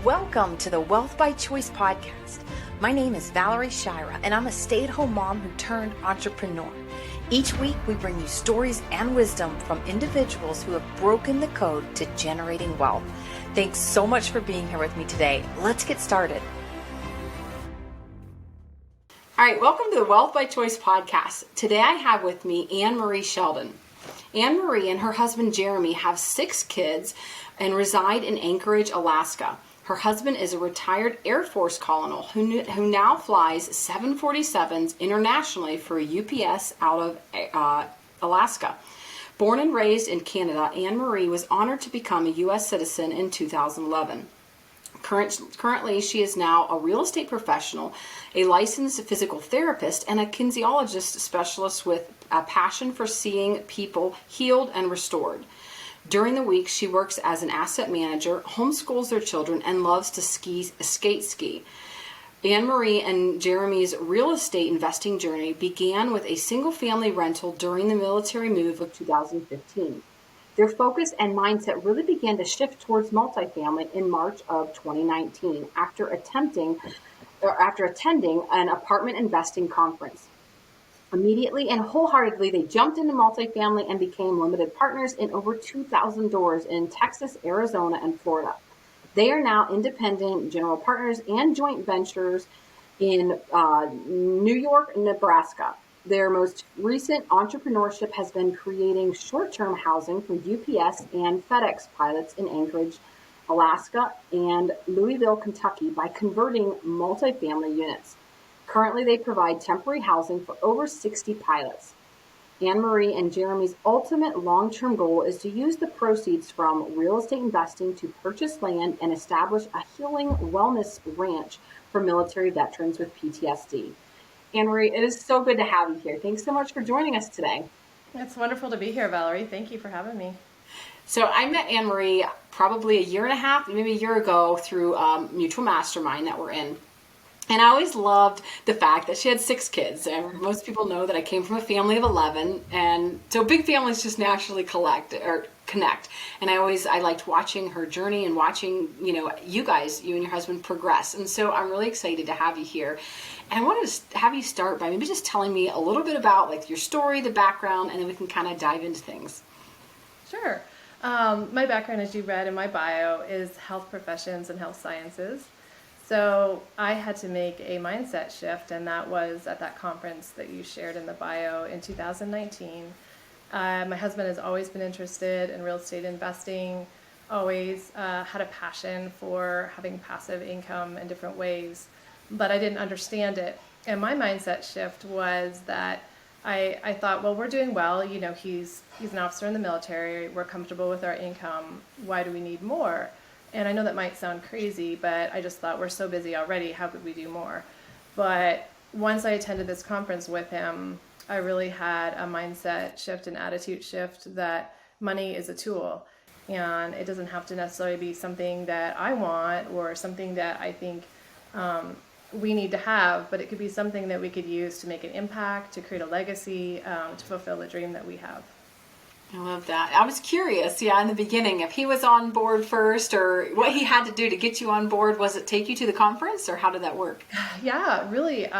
Welcome to the Wealth by Choice podcast. My name is Valerie Shira, and I'm a stay-at-home mom who turned entrepreneur. Each week, we bring you stories and wisdom from individuals who have broken the code to generating wealth. Thanks so much for being here with me today. Let's get started. All right, welcome to the Wealth by Choice podcast. Today I have with me Anne Marie Sheldon. Anne Marie and her husband Jeremy have 6 kids and reside in Anchorage, Alaska. Her husband is a retired Air Force colonel who now flies 747s internationally for UPS out of Alaska. Born and raised in Canada, Anne Marie was honored to become a U.S. citizen in 2011. Currently, she is now a real estate professional, a licensed physical therapist, and a kinesiologist specialist with a passion for seeing people healed and restored. During the week, she works as an asset manager, homeschools their children, and loves to skate ski. Anne Marie and Jeremy's real estate investing journey began with a single-family rental during the military move of 2015. Their focus and mindset really began to shift towards multifamily in March of 2019 after attending an apartment investing conference. Immediately and wholeheartedly, they jumped into multifamily and became limited partners in over 2,000 doors in Texas, Arizona, and Florida. They are now independent general partners and joint ventures in New York and Nebraska. Their most recent entrepreneurship has been creating short-term housing for UPS and FedEx pilots in Anchorage, Alaska, and Louisville, Kentucky by converting multifamily units. Currently, they provide temporary housing for over 60 pilots. Anne Marie and Jeremy's ultimate long-term goal is to use the proceeds from real estate investing to purchase land and establish a healing wellness ranch for military veterans with PTSD. Anne Marie, it is so good to have you here. Thanks so much for joining us today. It's wonderful to be here, Valerie. Thank you for having me. So I met Anne Marie probably a year and a half, maybe a year ago through a mutual mastermind that we're in. And I always loved the fact that she had 6 kids. And most people know that I came from a family of 11. And so big families just naturally connect. And I liked watching her journey and watching, you and your husband progress. And so I'm really excited to have you here. And I wanted to have you start by maybe just telling me a little bit about like your story, the background, and then we can kind of dive into things. Sure. My background, as you read in my bio, is health professions and health sciences. So I had to make a mindset shift, and that was at that conference that you shared in the bio in 2019. My husband has always been interested in real estate investing, always had a passion for having passive income in different ways, but I didn't understand it. And my mindset shift was that I thought, well, we're doing well. He's an officer in the military. We're comfortable with our income. Why do we need more? And I know that might sound crazy, but I just thought we're so busy already. How could we do more? But once I attended this conference with him, I really had a mindset shift, an attitude shift that money is a tool. And it doesn't have to necessarily be something that I want or something that I think we need to have, but it could be something that we could use to make an impact, to create a legacy, to fulfill the dream that we have. I love that. I was curious, in the beginning, if he was on board first or what he had to do to get you on board. Was it take you to the conference or how did that work? Yeah, really.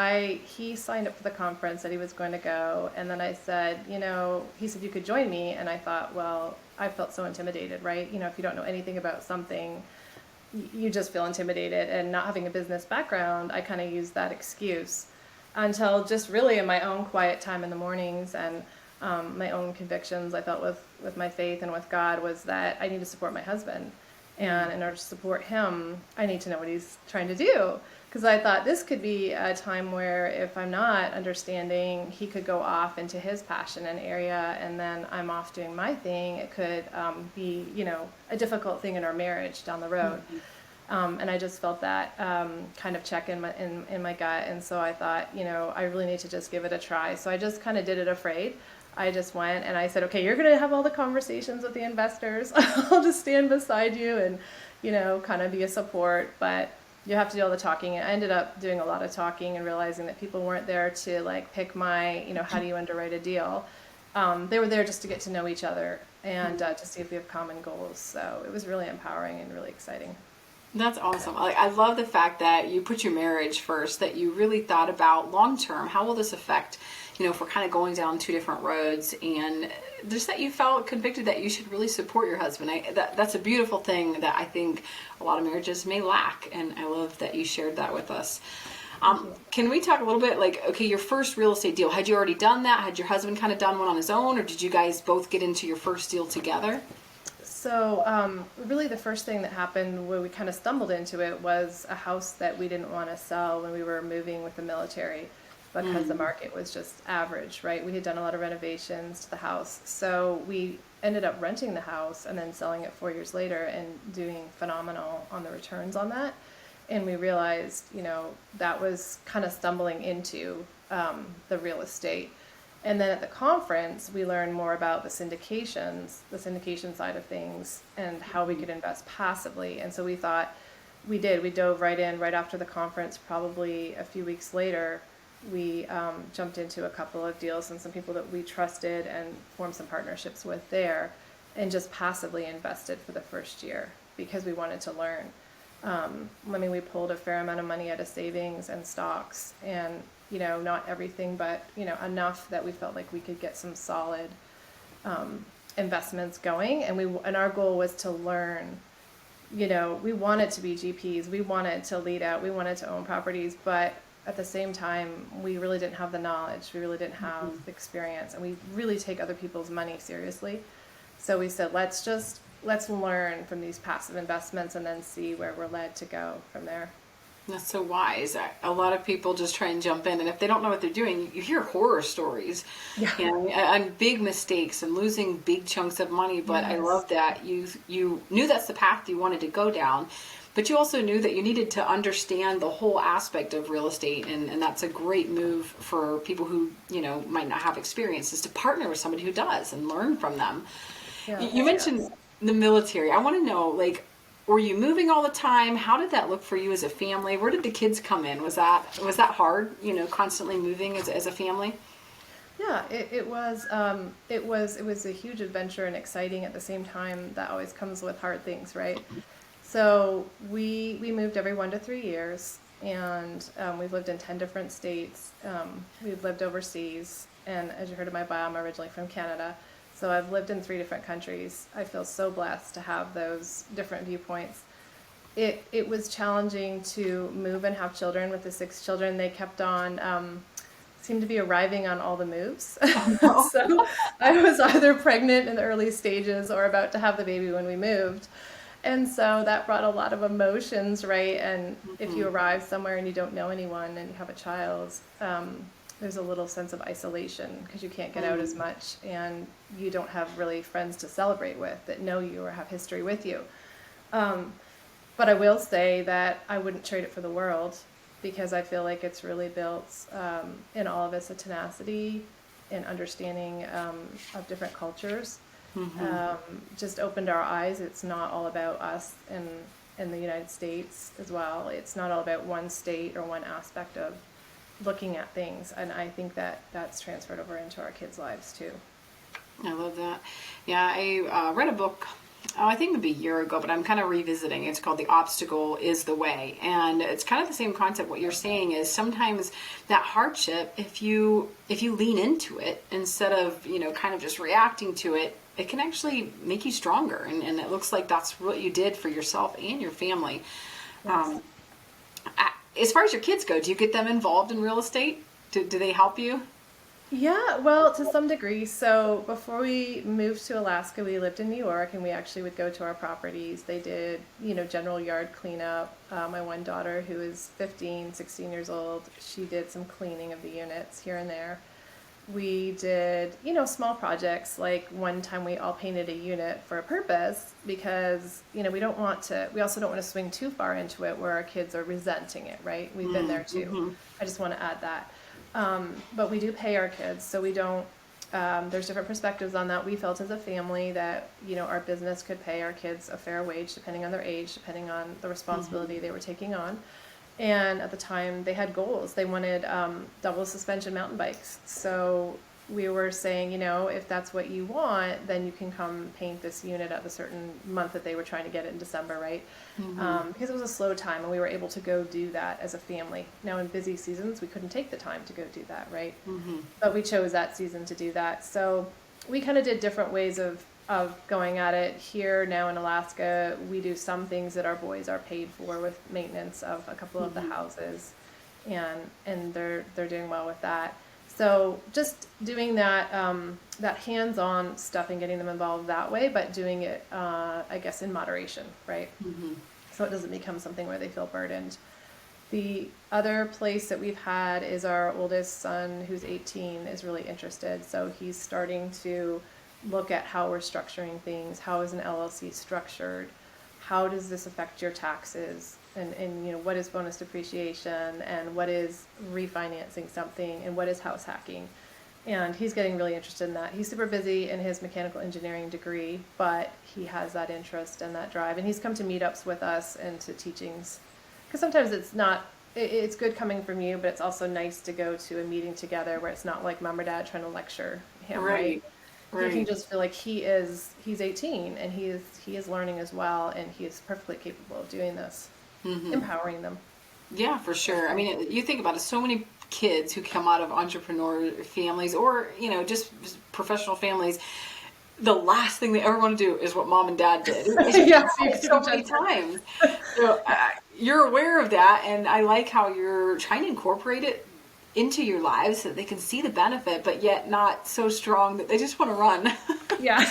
He signed up for the conference, said he was going to go. And then I said, he said you could join me. And I thought, well, I felt so intimidated, right? If you don't know anything about something, you just feel intimidated. And not having a business background, I kind of used that excuse until just really in my own quiet time in the mornings and my own convictions, I felt with my faith and with God, was that I need to support my husband. And in order to support him, I need to know what he's trying to do. Because I thought this could be a time where if I'm not understanding, he could go off into his passion and area, and then I'm off doing my thing. It could be, a difficult thing in our marriage down the road. Mm-hmm. And I just felt that kind of check in my gut. And so I thought, I really need to just give it a try. So I just kind of did it afraid. I just went and I said, okay, you're going to have all the conversations with the investors. I'll just stand beside you and, kind of be a support, but you have to do all the talking. And I ended up doing a lot of talking and realizing that people weren't there to pick my, how do you underwrite a deal? They were there just to get to know each other and to see if we have common goals. So it was really empowering and really exciting. That's awesome. I love the fact that you put your marriage first, that you really thought about long term, how will this affect, if we're kind of going down two different roads, and just that you felt convicted that you should really support your husband. That's a beautiful thing that I think a lot of marriages may lack, and I love that you shared that with us. Can we talk a little bit, okay, your first real estate deal, had you already done that? Had your husband kind of done one on his own, or did you guys both get into your first deal together? So really the first thing that happened when we kind of stumbled into it was a house that we didn't want to sell when we were moving with the military because the market was just average, right? We had done a lot of renovations to the house. So we ended up renting the house and then selling it 4 years later and doing phenomenal on the returns on that. And we realized, that was kind of stumbling into the real estate. And then at the conference, we learned more about the syndication side of things and how we could invest passively. And so we thought we dove right in right after the conference. Probably a few weeks later, we jumped into a couple of deals and some people that we trusted and formed some partnerships with there, and just passively invested for the first year because we wanted to learn. We pulled a fair amount of money out of savings and stocks, and not everything, but enough that we felt like we could get some solid investments going. And our goal was to learn. We wanted to be GPs, we wanted to lead out, we wanted to own properties, but at the same time, we really didn't have the knowledge, we really didn't have the experience, and we really take other people's money seriously. So we said, let's learn from these passive investments and then see where we're led to go from there. That's so wise. A lot of people just try and jump in, and if they don't know what they're doing, you hear horror stories and big mistakes and losing big chunks of money. But yes. I love that you knew that's the path you wanted to go down, but you also knew that you needed to understand the whole aspect of real estate, and that's a great move for people who might not have experience, is to partner with somebody who does and learn from them. Yeah, you mentioned the military. I want to know, were you moving all the time? How did that look for you as a family? Where did the kids come in? Was that hard, constantly moving as a family? Yeah, it was a huge adventure and exciting at the same time. That always comes with hard things, right? So we moved every 1 to 3 years, and we've lived in 10 different states. We've lived overseas, and as you heard in my bio, I'm originally from Canada. So I've lived in 3 different countries. I feel so blessed to have those different viewpoints. It was challenging to move and have children with the 6 children. They kept on, seemed to be arriving on all the moves. So I was either pregnant in the early stages or about to have the baby when we moved. And so that brought a lot of emotions, right? And if you arrive somewhere and you don't know anyone and you have a child, there's a little sense of isolation because you can't get out as much, and you don't have really friends to celebrate with that know you or have history with you. But I will say that I wouldn't trade it for the world, because I feel like it's really built in all of us a tenacity and understanding of different cultures. Just opened our eyes. It's not all about us in the United States as well. It's not all about one state or one aspect of looking at things, and I think that's transferred over into our kids' lives too. I love that. Yeah, I read a book, I think maybe a year ago, but I'm kind of revisiting. It's called The Obstacle is the Way, and it's kind of the same concept. What you're saying is sometimes that hardship, if you lean into it instead of kind of just reacting to it, it can actually make you stronger, and it looks like that's what you did for yourself and your family. Yes. As far as your kids go, do you get them involved in real estate? Do they help you? Yeah, well, to some degree. So before we moved to Alaska, we lived in New York, and we actually would go to our properties. They did, general yard cleanup. My one daughter, who is 15, 16 years old, she did some cleaning of the units here and there. We did, small projects. Like one time we all painted a unit for a purpose because, we also don't want to swing too far into it where our kids are resenting it, right? We've been there too. I just want to add that. But we do pay our kids, so we don't, there's different perspectives on that. We felt as a family that, our business could pay our kids a fair wage depending on their age, depending on the responsibility they were taking on. And at the time they had goals. They wanted double suspension mountain bikes. So we were saying, if that's what you want, then you can come paint this unit at the certain month that they were trying to get it in December, right? Because it was a slow time and we were able to go do that as a family. Now in busy seasons, we couldn't take the time to go do that, right? But we chose that season to do that. So we kind of did different ways of going at it. Here now in Alaska, we do some things that our boys are paid for with maintenance of a couple of the houses, and they're doing well with that. So just doing that that hands-on stuff and getting them involved that way, but doing it, I guess, in moderation, right? So it doesn't become something where they feel burdened. The other place that we've had is our oldest son, who's 18, is really interested. So he's starting to look at how we're structuring things. How is an LLC structured? How does this affect your taxes? And what is bonus depreciation, and what is refinancing something, and what is house hacking? And he's getting really interested in that. He's super busy in his mechanical engineering degree, but he has that interest and that drive. And he's come to meetups with us and to teachings. Because sometimes it's good coming from you, but it's also nice to go to a meeting together where it's not like mom or dad trying to lecture him, right? Right. You can just feel like he's 18 and he is learning as well, and he is perfectly capable of doing this. Empowering them. Yeah, for sure. I mean, you think about it, so many kids who come out of entrepreneur families or, just professional families, the last thing they ever want to do is what mom and dad did. Yeah, so many times. So you're aware of that, and I like how you're trying to incorporate it into your lives so that they can see the benefit, but yet not so strong that they just want to run. Yeah,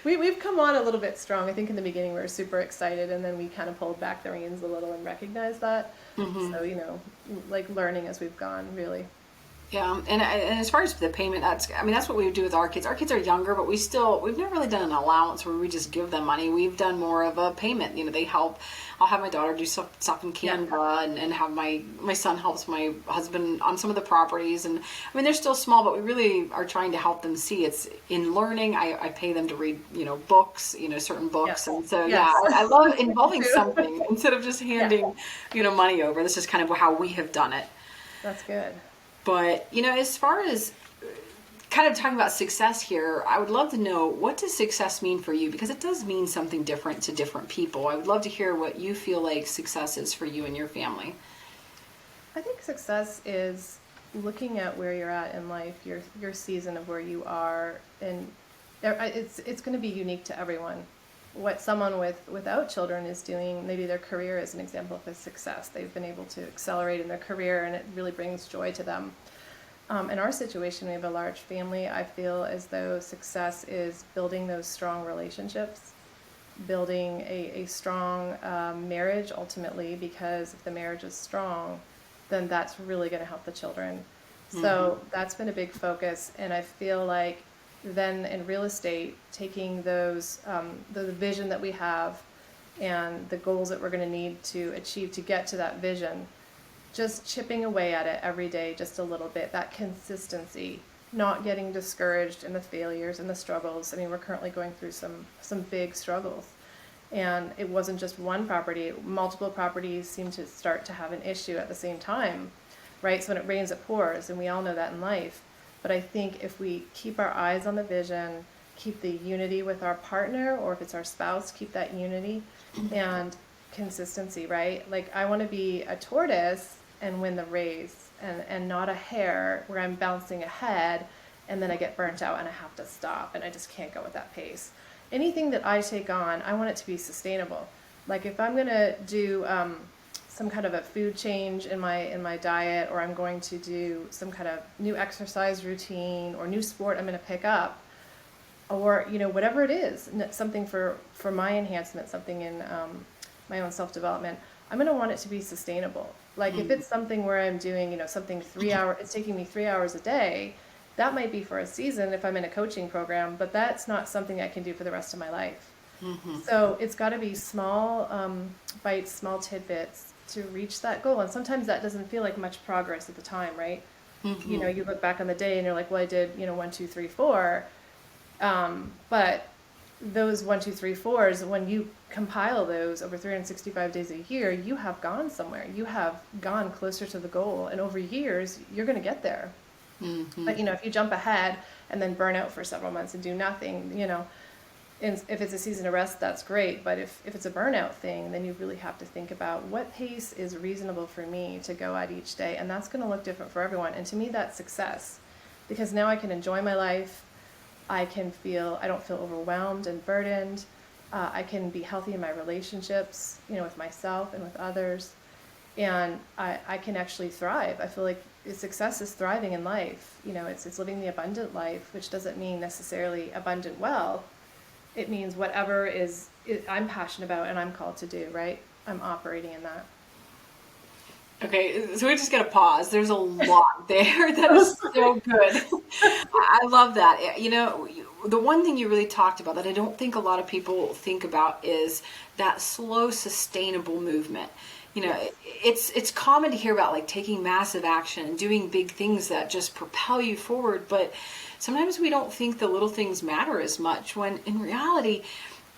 we've come on a little bit strong. I think in the beginning we were super excited, and then we kind of pulled back the reins a little and recognized that. So, like learning as we've gone, really. Yeah, and as far as the payment, that's what we would do with our kids. Our kids are younger, but we've never really done an allowance where we just give them money. We've done more of a payment. They help. I'll have my daughter do stuff in Canva, and have my son helps my husband on some of the properties. And they're still small, but we really are trying to help them see it's in learning. I pay them to read, books, certain books. Yes. And so, I love involving something instead of just handing, money over. This is kind of how we have done it. That's good. But, as far as kind of talking about success here, I would love to know, what does success mean for you? Because it does mean something different to different people. I would love to hear what you feel like success is for you and your family. I think success is looking at where you're at in life, your season of where you are, and it's going to be unique to everyone. What someone without children is doing, maybe their career is an example of a success. They've been able to accelerate in their career, and it really brings joy to them. In our situation, we have a large family. I feel as though success is building those strong relationships, building a strong marriage ultimately, because if the marriage is strong, then that's really going to help the children. So that's been a big focus, and I feel like then in real estate, taking those the vision that we have and the goals that we're going to need to achieve to get to that vision, just chipping away at it every day just a little bit, that consistency, not getting discouraged in the failures and the struggles. We're currently going through some big struggles, and it wasn't just one property. Multiple properties seem to start to have an issue at the same time, right? So when it rains, it pours, and we all know that in life. But I think if we keep our eyes on the vision, keep the unity with our partner, or if it's our spouse, keep that unity and consistency, right? Like, I want to be a tortoise and win the race, and not a hare where I'm bouncing ahead and then I get burnt out and I have to stop and I just can't go at that pace. Anything that I take on, I want it to be sustainable. Like, if I'm going to do some kind of a food change in my diet, or I'm going to do some kind of new exercise routine or new sport I'm going to pick up, or whatever it is, something for my enhancement, something in my own self-development, I'm going to want it to be sustainable. Like, if it's something where I'm doing something 3 hours, it's taking me 3 hours a day, that might be for a season if I'm in a coaching program, but that's not something I can do for the rest of my life. So it's got to be small bites, small tidbits to reach that goal. And sometimes that doesn't feel like much progress at the time, right? You look back on the day and you're like, well, I did 1, 2, 3, 4. But those 1, 2, 3, 4s, when you compile those over 365 days a year, you have gone somewhere. You have gone closer to the goal, and over years, you're going to get there. But, if you jump ahead and then burn out for several months and do nothing, and if it's a season of rest, that's great. But if it's a burnout thing, then you really have to think about what pace is reasonable for me to go at each day. And that's going to look different for everyone. And to me, that's success, because now I can enjoy my life. I don't feel overwhelmed and burdened. I can be healthy in my relationships, with myself and with others. And I can actually thrive. I feel like success is thriving in life. It's living the abundant life, which doesn't mean necessarily abundant wealth. It means whatever I'm passionate about and I'm called to do, right? I'm operating in that. Okay, so we just got to pause. There's a lot there that is so good. I love that. The one thing you really talked about that I don't think a lot of people think about is that slow, sustainable movement. It's common to hear about like taking massive action and doing big things that just propel you forward, but sometimes we don't think the little things matter as much, when in reality,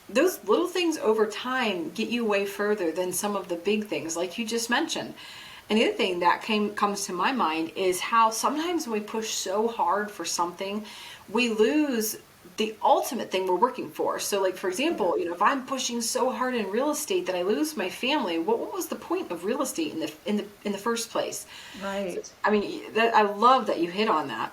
those little things over time get you way further than some of the big things like you just mentioned. And the other thing that comes to my mind is how sometimes when we push so hard for something, we lose the ultimate thing we're working for. So like, for example, if I'm pushing so hard in real estate that I lose my family, what was the point of real estate in the first place? Right. So, I love that you hit on that.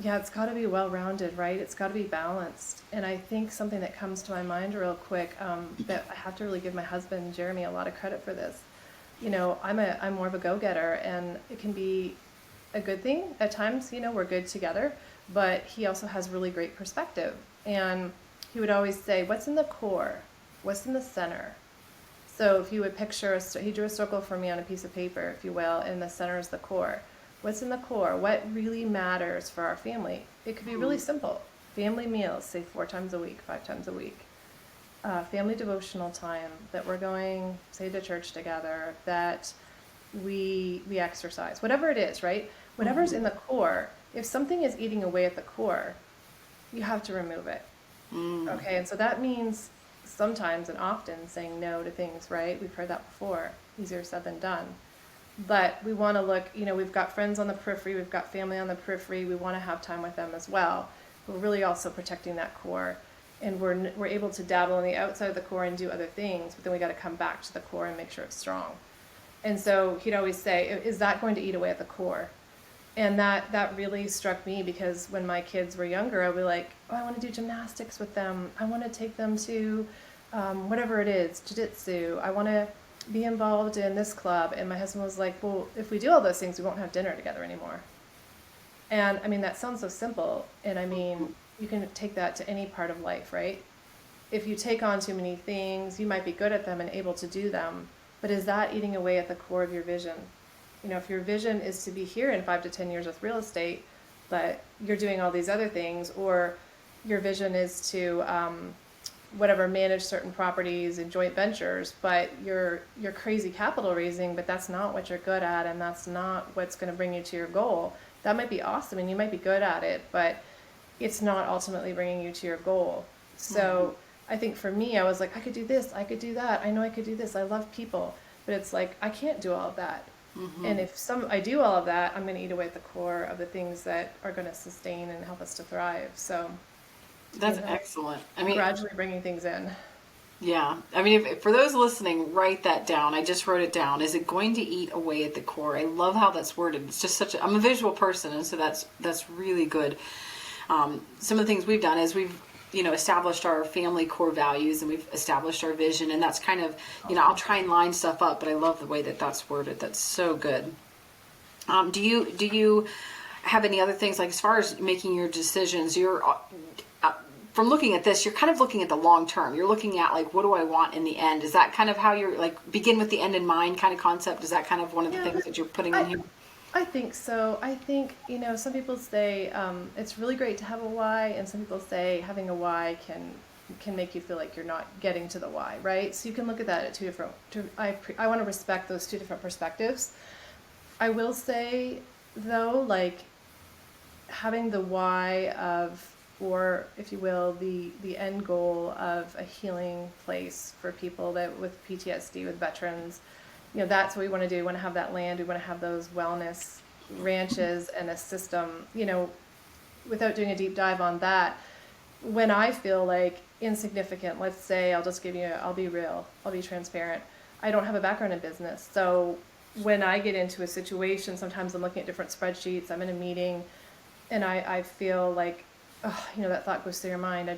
Yeah, it's got to be well-rounded, right? It's got to be balanced. And I think something that comes to my mind real quick, that I have to really give my husband, Jeremy, a lot of credit for this. I'm more of a go-getter, and it can be a good thing at times. We're good together, but he also has really great perspective. And he would always say, what's in the core? What's in the center? So if you would picture, he drew a circle for me on a piece of paper, if you will, and the center is the core. What's in the core? What really matters for our family? It could be really simple. Family meals, say 4 times a week, 5 times a week. Family devotional time, that we're going, say, to church together, that we exercise, whatever it is, right? Whatever's in the core. If something is eating away at the core, you have to remove it. Okay, and so that means sometimes and often saying no to things, right? We've heard that before. Easier said than done. But we want to look, we've got friends on the periphery, we've got family on the periphery, we want to have time with them as well. We're really also protecting that core. And we're able to dabble on the outside of the core and do other things, but then we got to come back to the core and make sure it's strong. And so he'd always say, is that going to eat away at the core? And that really struck me, because when my kids were younger, I'd be like, oh, I want to do gymnastics with them. I want to take them to whatever it is, jiu-jitsu. I want to be involved in this club. And my husband was like, well, if we do all those things, we won't have dinner together anymore. And that sounds so simple. And you can take that to any part of life, right? If you take on too many things, you might be good at them and able to do them, but is that eating away at the core of your vision? If your vision is to be here in 5 to 10 years with real estate, but you're doing all these other things, or your vision is to manage certain properties and joint ventures, but you're crazy capital raising, but that's not what you're good at, and that's not what's going to bring you to your goal. That might be awesome, and you might be good at it, but it's not ultimately bringing you to your goal. So I think for me, I was like, I could do this, I could do that. I know I could do this. I love people, but it's like, I can't do all of that. And if I do all of that, I'm going to eat away at the core of the things that are going to sustain and help us to thrive. So that's excellent. Gradually bringing things in. Yeah. For those listening, write that down. I just wrote it down. Is it going to eat away at the core? I love how that's worded. It's just I'm a visual person, and so that's really good. Some of the things we've done is we've established our family core values, and we've established our vision, and that's kind of I'll try and line stuff up, but I love the way that that's worded. That's so good. Do you have any other things, like as far as making your decisions? You're from looking at this, you're kind of looking at the long term. You're looking at like, what do I want in the end? Is that kind of how you're like begin with the end in mind kind of concept? Is that kind of one of the things that you're putting in here? I think so. I think, some people say it's really great to have a why, and some people say having a why can make you feel like you're not getting to the why, right? So you can look at that at two different, I want to respect those two different perspectives. I will say, though, like having the why of, or if you will, the end goal of a healing place for people that with PTSD, with veterans, that's what we want to do. We want to have that land. We want to have those wellness ranches and a system, without doing a deep dive on that, when I feel like insignificant, let's say, I'll be real, I'll be transparent. I don't have a background in business. So when I get into a situation, sometimes I'm looking at different spreadsheets, I'm in a meeting, and I feel like, oh, that thought goes through your mind.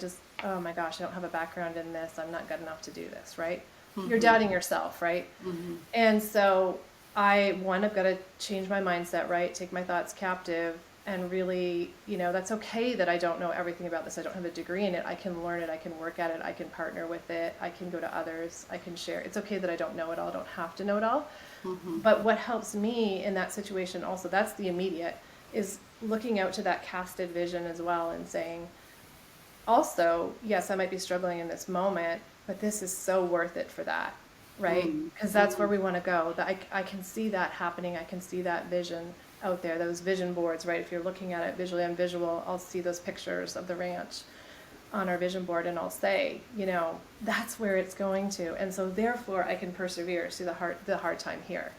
Oh my gosh, I don't have a background in this. I'm not good enough to do this, right? Mm-hmm. You're doubting yourself, right? Mm-hmm. And so I've got to change my mindset, right? Take my thoughts captive and really, that's okay that I don't know everything about this. I don't have a degree in it. I can learn it. I can work at it. I can partner with it. I can go to others. I can share. It's okay that I don't know it all. I don't have to know it all. Mm-hmm. But what helps me in that situation also, that's the immediate, is looking out to that casted vision as well and saying, also, yes, I might be struggling in this moment, but this is so worth it for that, right? Because that's where we want to go. I can see that happening. I can see that vision out there, those vision boards, right? If you're looking at it visually, I'm visual, I'll see those pictures of the ranch on our vision board and I'll say, that's where it's going to. And so therefore I can persevere through the hard time here.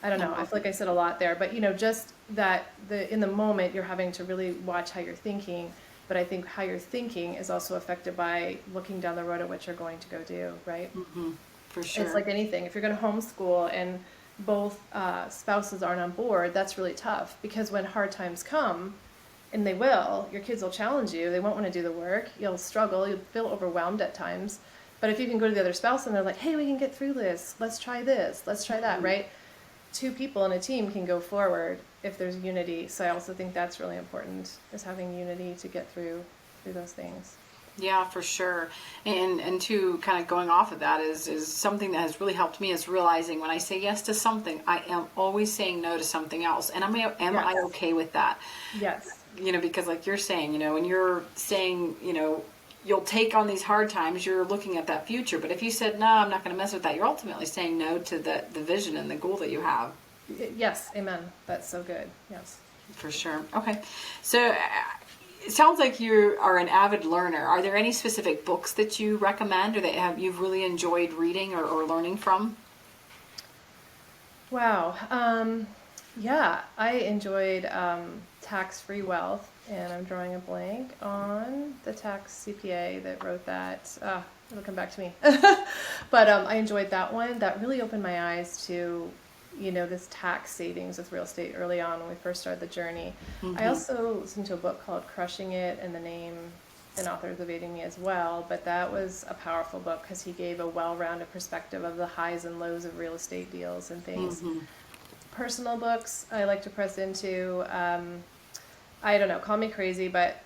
I don't know. I feel like I said a lot there, but just that in the moment you're having to really watch how you're thinking. But I think how you're thinking is also affected by looking down the road at what you're going to go do, right? Mm-hmm. For sure. It's like anything. If you're going to homeschool and both spouses aren't on board, that's really tough, because when hard times come, and they will, your kids will challenge you. They won't want to do the work. You'll struggle. You'll feel overwhelmed at times. But if you can go to the other spouse and they're like, hey, we can get through this. Let's try this. Let's try that, right? Two people in a team can go forward if there's unity. So I also think that's really important, is having unity to get through those things. Yeah, for sure. And to kind of going off of that is something that has really helped me is realizing when I say yes to something, I am always saying no to something else. And am I okay with that? Yes. Because like you're saying, when you're saying, you'll take on these hard times, you're looking at that future. But if you said, no, I'm not going to mess with that, you're ultimately saying no to the vision and the goal that you have. Yes. Amen. That's so good. Yes. For sure. Okay. So it sounds like you are an avid learner. Are there any specific books that you recommend or that you've really enjoyed reading or learning from? Wow. Yeah, I enjoyed Tax-Free Wealth, and I'm drawing a blank on the tax CPA that wrote that. It'll come back to me. But I enjoyed that one. That really opened my eyes to this tax savings with real estate early on when we first started the journey. Mm-hmm. I also listened to a book called Crushing It, and the name and author is evading me as well, but that was a powerful book because he gave a well-rounded perspective of the highs and lows of real estate deals and things. Mm-hmm. Personal books I like to press into, I don't know, call me crazy, but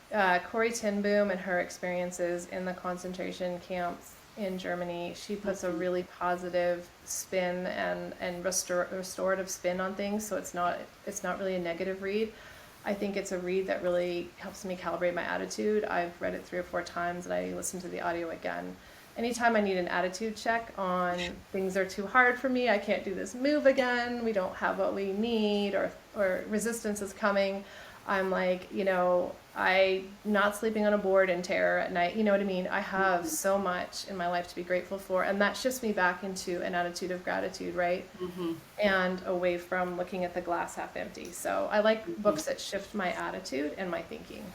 Corrie ten Boom and her experiences in the concentration camps in Germany, she puts a really positive spin and restorative spin on things, so it's not really a negative read. I think it's a read that really helps me calibrate my attitude. I've read it 3 or 4 times, and I listen to the audio again. Anytime I need an attitude check on things are too hard for me, I can't do this move again, we don't have what we need, or resistance is coming, I'm like, I'm not sleeping on a board in terror at night. You know what I mean? I have so much in my life to be grateful for. And that shifts me back into an attitude of gratitude, right? Mm-hmm. And away from looking at the glass half empty. So I like books that shift my attitude and my thinking.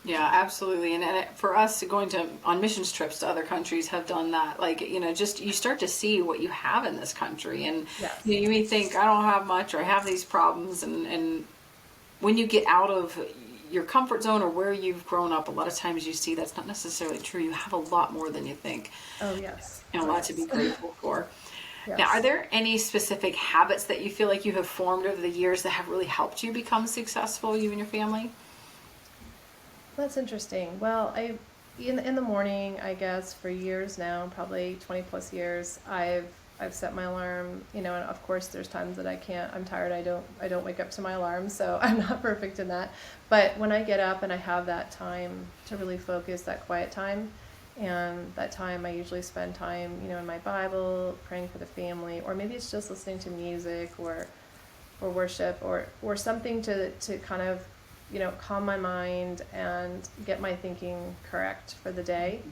Yeah, absolutely. And for us, going on missions trips to other countries have done that. Like, just you start to see what you have in this country. And yes. You may think, I don't have much, or I have these problems. And when you get out of your comfort zone or where you've grown up, a lot of times you see that's not necessarily true. You have a lot more than you think. Oh, yes. And a lot to be grateful for. Yes. Now, are there any specific habits that you feel like you have formed over the years that have really helped you become successful, you and your family? That's interesting. Well, in the morning, I guess, for years now, probably 20 plus years, I've set my alarm, and of course there's times that I'm tired, I don't wake up to my alarm, so I'm not perfect in that. But when I get up and I have that time to really focus, that quiet time, and that time I usually spend time, in my Bible, praying for the family, or maybe it's just listening to music or worship or something to kind of, calm my mind and get my thinking correct for the day.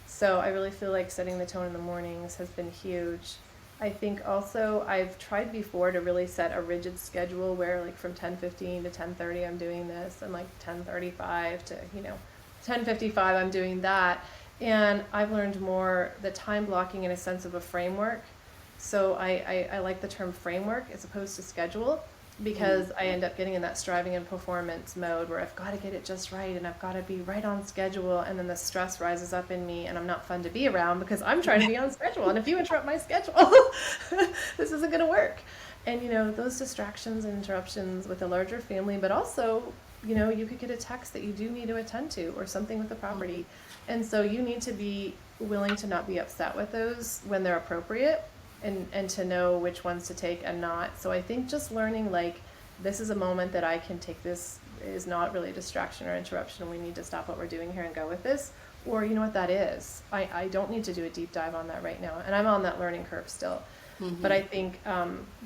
So I really feel like setting the tone in the mornings has been huge. I think also I've tried before to really set a rigid schedule where like from 10:15 to 10:30 I'm doing this, and like 10:35 to, 10:55 I'm doing that. And I've learned more the time blocking in a sense of a framework. So I like the term framework as opposed to schedule, because I end up getting in that striving and performance mode where I've got to get it just right and I've got to be right on schedule, and then the stress rises up in me and I'm not fun to be around because I'm trying to be on schedule, and if you interrupt my schedule this isn't going to work. And those distractions and interruptions with a larger family, but also you could get a text that you do need to attend to, or something with the property, and so you need to be willing to not be upset with those when they're appropriate, and to know which ones to take and not. So I think just learning, like, this is a moment that I can take, this is not really a distraction or interruption, and we need to stop what we're doing here and go with this. Or you know what that is. I don't need to do a deep dive on that right now. And I'm on that learning curve still. But I think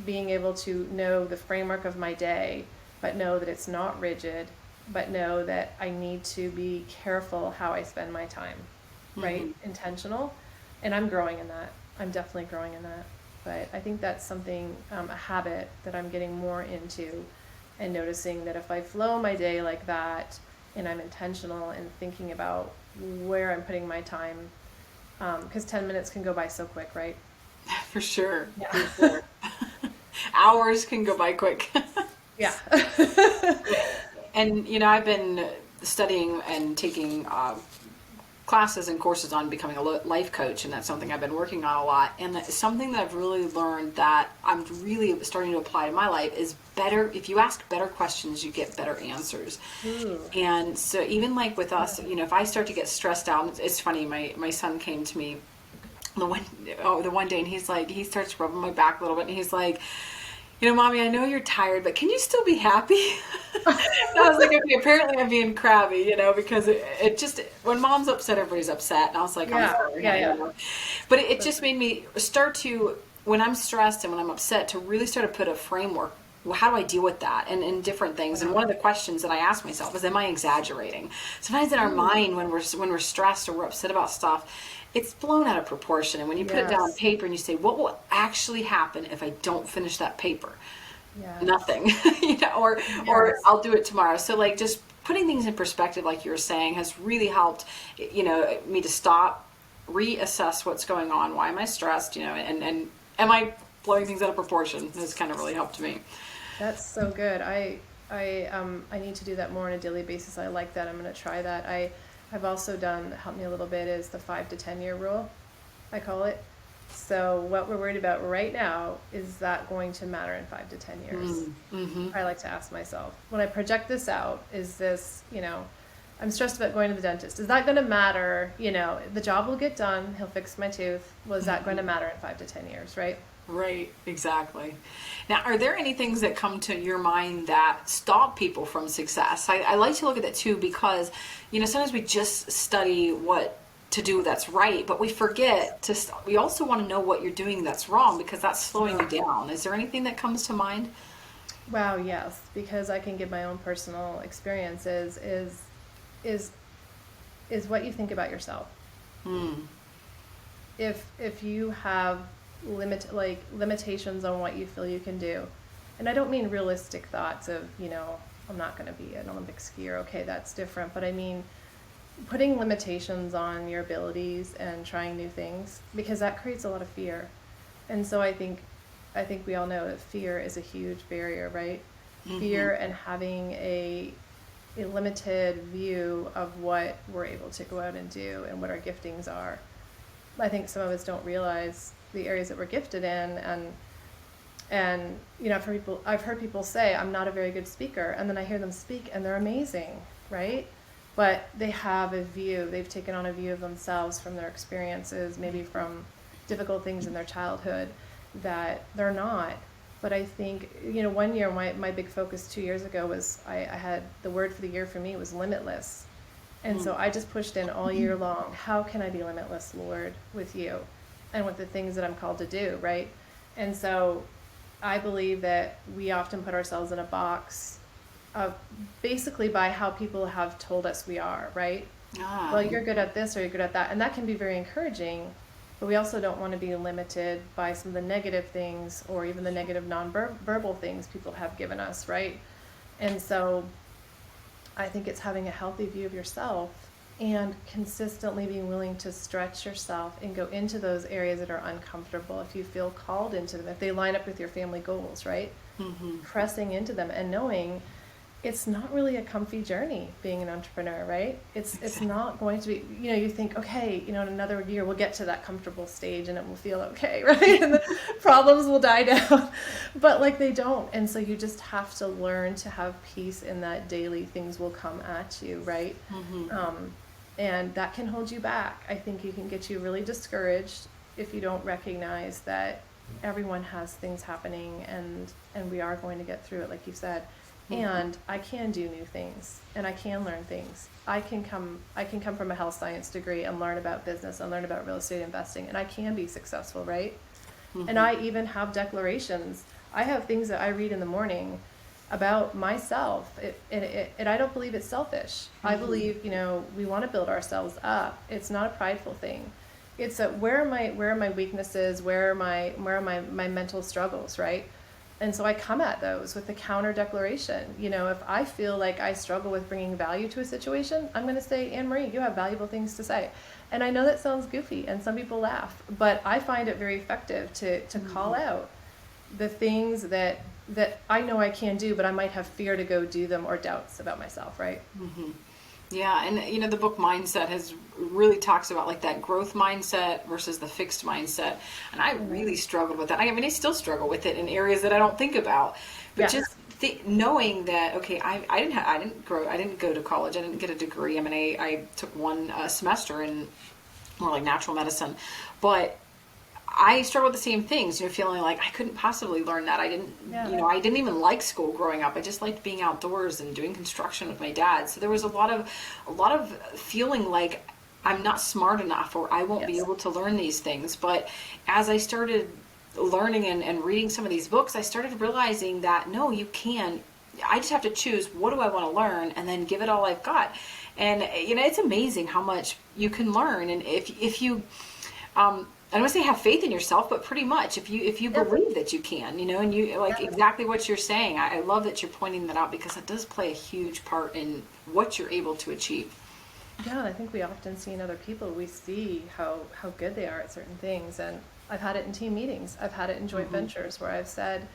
being able to know the framework of my day, but know that it's not rigid, but know that I need to be careful how I spend my time, right? Intentional. And I'm growing in that. I'm definitely growing in that. But I think that's something, a habit that I'm getting more into, and noticing that if I flow my day like that, and I'm intentional in thinking about where I'm putting my time, because 10 minutes can go by so quick, right? For sure. Yeah. For sure. Hours can go by quick. Yeah. And, I've been studying and taking classes and courses on becoming a life coach, and that's something I've been working on a lot. And that's something that I've really learned that I'm really starting to apply to my life is better. If you ask better questions, you get better answers. And so even like with us, if I start to get stressed out, it's funny, my son came to me the one day, and he's like, he starts rubbing my back a little bit, and he's like, Mommy, I know you're tired, but can you still be happy? And I was like, okay, apparently I'm being crabby, because it just, when mom's upset, everybody's upset. And I was like, I'm sorry. Yeah. But it just made me start to, when I'm stressed and when I'm upset, to really start to put a framework. Well, how do I deal with that? And different things. And one of the questions that I ask myself is, am I exaggerating? Sometimes in our mind, when we're stressed or we're upset about stuff, it's blown out of proportion. And when you put it down on paper and you say, what will actually happen if I don't finish that paper? Nothing, or I'll do it tomorrow. So like just putting things in perspective, like you were saying, has really helped, me to stop, reassess what's going on. Why am I stressed? And am I blowing things out of proportion? Has kind of really helped me. That's so good. I need to do that more on a daily basis. I like that. I'm going to try that. I've also done, that helped me a little bit, is the 5 to 10 year rule, I call it. So what we're worried about right now, is that going to matter in 5 to 10 years? I like to ask myself, when I project this out, is this, I'm stressed about going to the dentist. Is that going to matter? The job will get done. He'll fix my tooth. Well, is that going to matter in 5 to 10 years, right? Right, exactly. Now, are there any things that come to your mind that stop people from success? I like to look at that too, because, sometimes we just study what to do that's right, but we forget to, we also want to know what you're doing that's wrong, because that's slowing you down. Is there anything that comes to mind? Wow, yes, because I can give my own personal experiences, is what you think about yourself. If you have limitations on what you feel you can do, and I don't mean realistic thoughts of, I'm not going to be an Olympic skier. Okay, that's different. But I mean, putting limitations on your abilities and trying new things, because that creates a lot of fear. And so I think we all know that fear is a huge barrier, right? Fear and having a limited view of what we're able to go out and do and what our giftings are. I think some of us don't realize the areas that we're gifted in, and I've heard people say, I'm not a very good speaker, and then I hear them speak and they're amazing, right? But they have a view, they've taken on a view of themselves from their experiences, maybe from difficult things in their childhood, that they're not. But I think, one year, my big focus 2 years ago was, I had, the word for the year for me was limitless. And so I just pushed in all year long, how can I be limitless, Lord, with you and with the things that I'm called to do, right? And so I believe that we often put ourselves in a box of basically by how people have told us we are, right? Well, you're good at this or you're good at that. And that can be very encouraging, but we also don't want to be limited by some of the negative things or even the negative non-verbal things people have given us, right? And so I think it's having a healthy view of yourself and consistently being willing to stretch yourself and go into those areas that are uncomfortable if you feel called into them, if they line up with your family goals, right? Pressing into them and knowing it's not really a comfy journey being an entrepreneur, right? It's not going to be, you think, okay, in another year we'll get to that comfortable stage and it will feel okay, right? And the problems will die down, but like they don't. And so you just have to learn to have peace in that daily things will come at you, right? And that can hold you back. I think it can get you really discouraged if you don't recognize that everyone has things happening and we are going to get through it, like you said. And I can do new things and I can learn things. I can come from a health science degree and learn about business and learn about real estate investing, and I can be successful, right? And I even have declarations. I have things that I read in the morning about myself, and I don't believe it's selfish. I believe, we want to build ourselves up. It's not a prideful thing. It's where are my weaknesses? Where are my mental struggles, right? And so I come at those with a counter declaration. If I feel like I struggle with bringing value to a situation, I'm going to say, Anne-Marie, you have valuable things to say. And I know that sounds goofy and some people laugh, but I find it very effective to call out the things that I know I can do, but I might have fear to go do them or doubts about myself, right? Yeah, and the book Mindset really talks about like that growth mindset versus the fixed mindset, and I really struggled with that. I still struggle with it in areas that I don't think about, but just knowing that I didn't go to college, I didn't get a degree. I took one semester in more like natural medicine, but I struggle with the same things, feeling like I couldn't possibly learn that. I didn't even like school growing up. I just liked being outdoors and doing construction with my dad. So there was a lot of feeling like I'm not smart enough or I won't be able to learn these things. But as I started learning and reading some of these books, I started realizing that no, you can. I just have to choose what do I want to learn and then give it all I've got. And it's amazing how much you can learn. And if you I don't want to say have faith in yourself, but pretty much if you believe that you can, and you like exactly what you're saying. I love that you're pointing that out because it does play a huge part in what you're able to achieve. Yeah, and I think we often see in other people, we see how good they are at certain things. And I've had it in team meetings. I've had it in joint ventures where I've said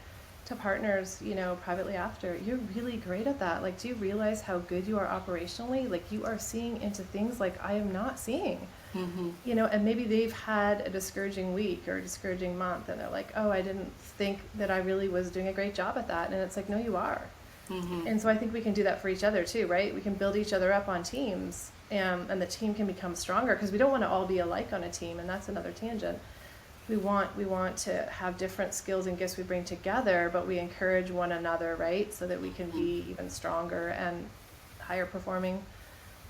to partners, privately after, you're really great at that. Like, do you realize how good you are operationally? Like, you are seeing into things like I am not seeing. And maybe they've had a discouraging week or a discouraging month and they're like, oh, I didn't think that I really was doing a great job at that. And it's like, no, you are. And so I think we can do that for each other too, right? We can build each other up on teams and the team can become stronger because we don't want to all be alike on a team. And that's another tangent. We want to have different skills and gifts we bring together, but we encourage one another, right? So that we can be even stronger and higher performing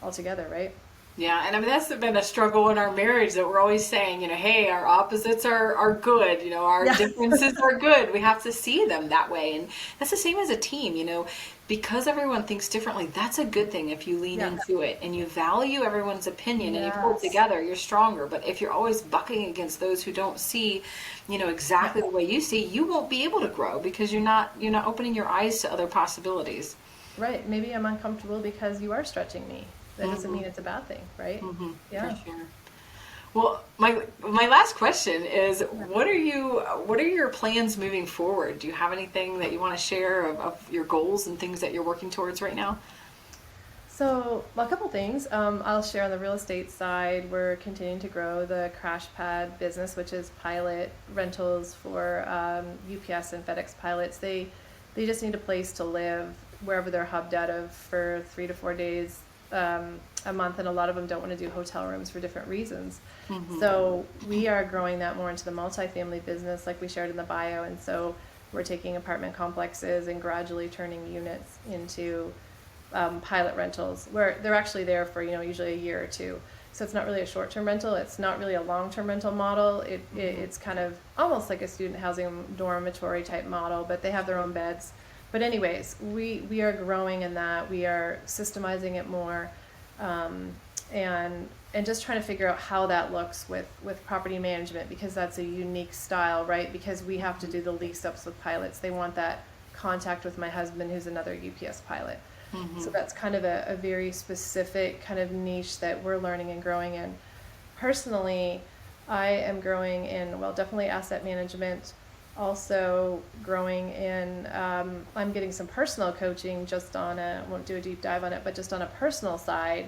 altogether, right? Yeah, and that's been a struggle in our marriage that we're always saying, hey, our opposites are good, our differences are good. We have to see them that way. And that's the same as a team, because everyone thinks differently. That's a good thing if you lean into it and you value everyone's opinion and you pull it together, you're stronger. But if you're always bucking against those who don't see, exactly the way you see, you won't be able to grow because you're not opening your eyes to other possibilities. Right. Maybe I'm uncomfortable because you are stretching me. That doesn't mean it's a bad thing, right? Yeah. For sure. Well, my last question is, what are your plans moving forward? Do you have anything that you want to share of your goals and things that you're working towards right now? So, a couple things. I'll share on the real estate side. We're continuing to grow the crash pad business, which is pilot rentals for UPS and FedEx pilots. They just need a place to live wherever they're hubbed out of for 3 to 4 days a month, and a lot of them don't want to do hotel rooms for different reasons. So we are growing that more into the multifamily business like we shared in the bio, and so we're taking apartment complexes and gradually turning units into pilot rentals where they're actually there for usually a year or two. So it's not really a short-term rental, it's not really a long-term rental model. It's kind of almost like a student housing dormitory type model, but they have their own beds. But anyways, we are growing in that. We are systemizing it more, and just trying to figure out how that looks with property management, because that's a unique style, right? Because we have to do the lease ups with pilots. They want that contact with my husband, who's another UPS pilot. So that's kind of a very specific kind of niche that we're learning and growing in. Personally, I am growing in, well, definitely asset management, also growing in, I'm getting some personal coaching just on won't do a deep dive on it, but just on a personal side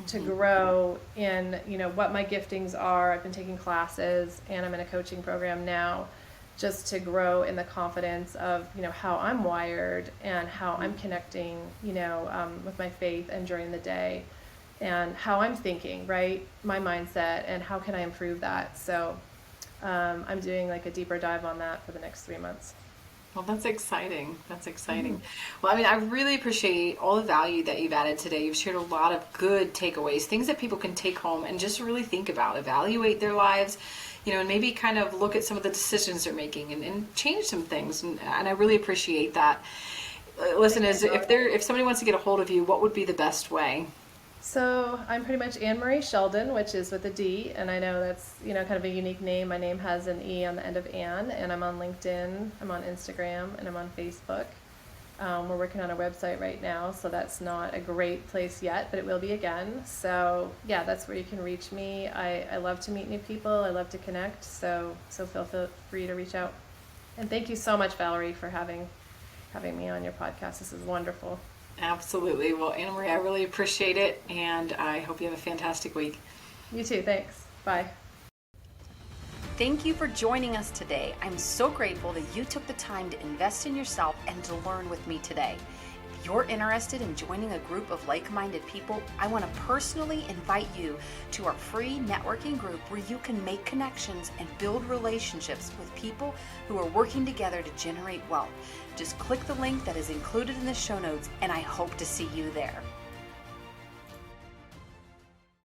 to grow in, what my giftings are. I've been taking classes and I'm in a coaching program now, just to grow in the confidence of, how I'm wired and how I'm connecting, with my faith and during the day, and how I'm thinking, right? My mindset, and how can I improve that? So I'm doing like a deeper dive on that for the next 3 months. Well, that's exciting. That's exciting. Well, I mean, I really appreciate all the value that you've added today. You've shared a lot of good takeaways, things that people can take home and just really think about, evaluate their lives, and maybe kind of look at some of the decisions they're making and change some things. And I really appreciate that. Listen, if somebody wants to get a hold of you, what would be the best way? So I'm pretty much Anne Marie Sheldon, which is with a D, and I know that's kind of a unique name. My name has an E on the end of Anne, and I'm on LinkedIn, I'm on Instagram, and I'm on Facebook. We're working on a website right now, so that's not a great place yet, but it will be again. So yeah, that's where you can reach me. I love to meet new people. I love to connect. So feel free to reach out. And thank you so much, Valerie, for having me on your podcast. This is wonderful. Absolutely. Well, Anna Marie, I really appreciate it, and I hope you have a fantastic week. You too. Thanks. Bye. Thank you for joining us today. I'm so grateful that you took the time to invest in yourself and to learn with me today. If you're interested in joining a group of like-minded people, I want to personally invite you to our free networking group where you can make connections and build relationships with people who are working together to generate wealth. Just click the link that is included in the show notes, and I hope to see you there.